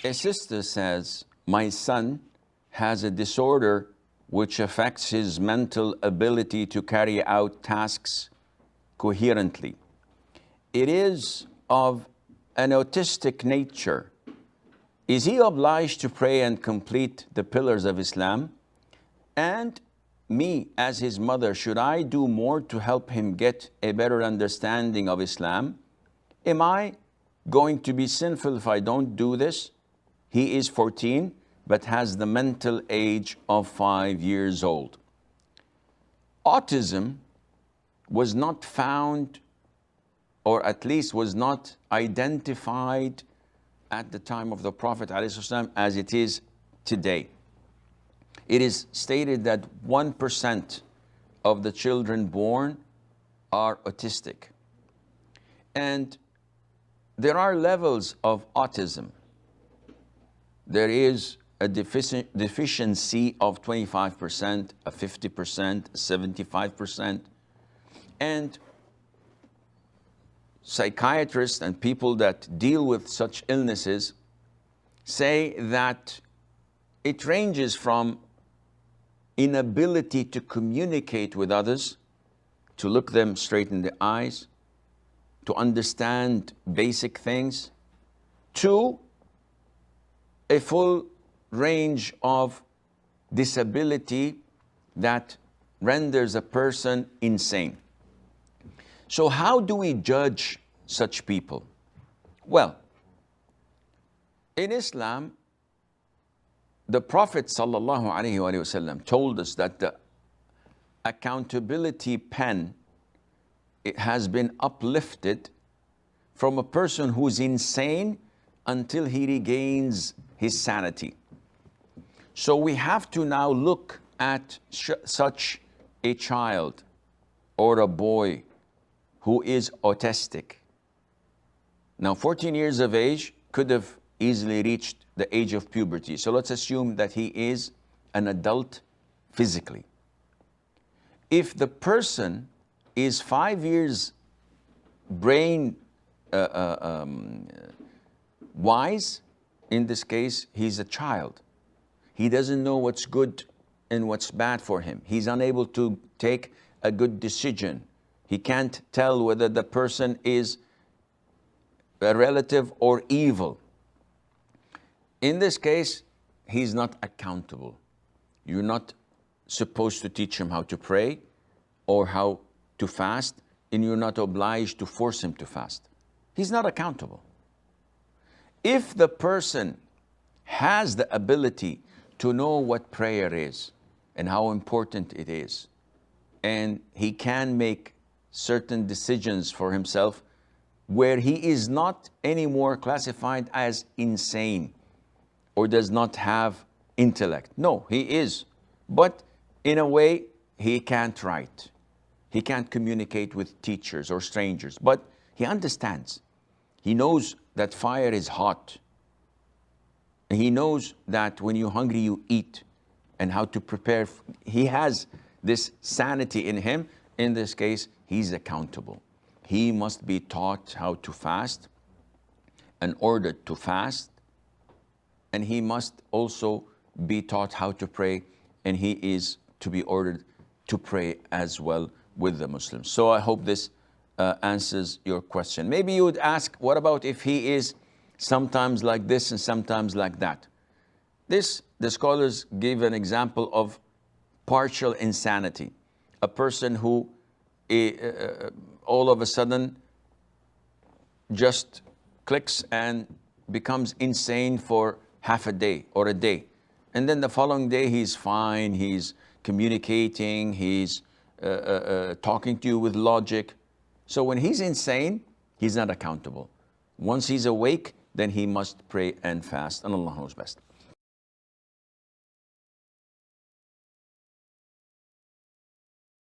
A sister says, my son has a disorder which affects his mental ability to carry out tasks coherently. It is of an autistic nature. Is he obliged to pray and complete the pillars of Islam? And me, as his mother, should I do more to help him get a better understanding of Islam? Am I going to be sinful if I don't do this? He is 14, but has the mental age of 5 years old. Autism was not found, or at least was not identified at the time of the Prophet ﷺ as it is today. It is stated that 1% of the children born are autistic. And there are levels of autism. There is a deficiency of 25%, a 50%, 75%. And psychiatrists and people that deal with such illnesses say that it ranges from inability to communicate with others, to look them straight in the eyes, to understand basic things, to a full range of disability that renders a person insane. So how do we judge such people? Well, in Islam, the Prophet ﷺ told us that the accountability pen, it has been uplifted from a person who's insane until he regains his sanity. So we have to now look at such a child or a boy who is autistic. Now, 14 years of age could have easily reached the age of puberty. So let's assume that he is an adult physically. If the person is 5 years brain wise, in this case, he's a child. He doesn't know what's good and what's bad for him. He's unable to take a good decision. He can't tell whether the person is a relative or evil. In this case, he's not accountable. You're not supposed to teach him how to pray or how to fast, and you're not obliged to force him to fast. He's not accountable. If the person has the ability to know what prayer is and how important it is, and he can make certain decisions for himself where he is not anymore classified as insane or does not have intellect. No, he is. But in a way, he can't write. He can't communicate with teachers or strangers, but he understands. He knows that fire is hot. He knows that when you're hungry, you eat, and how to prepare. He has this sanity in him. In this case, he's accountable. He must be taught how to fast and ordered to fast. And he must also be taught how to pray, and he is to be ordered to pray as well with the Muslims. So I hope this answers your question. Maybe you would ask, what about if he is sometimes like this and sometimes like that? The scholars give an example of partial insanity. A person who all of a sudden just clicks and becomes insane for half a day or a day. And then the following day he's fine, he's communicating, he's talking to you with logic. So when he's insane, he's not accountable. Once he's awake, then he must pray and fast, and Allah knows best.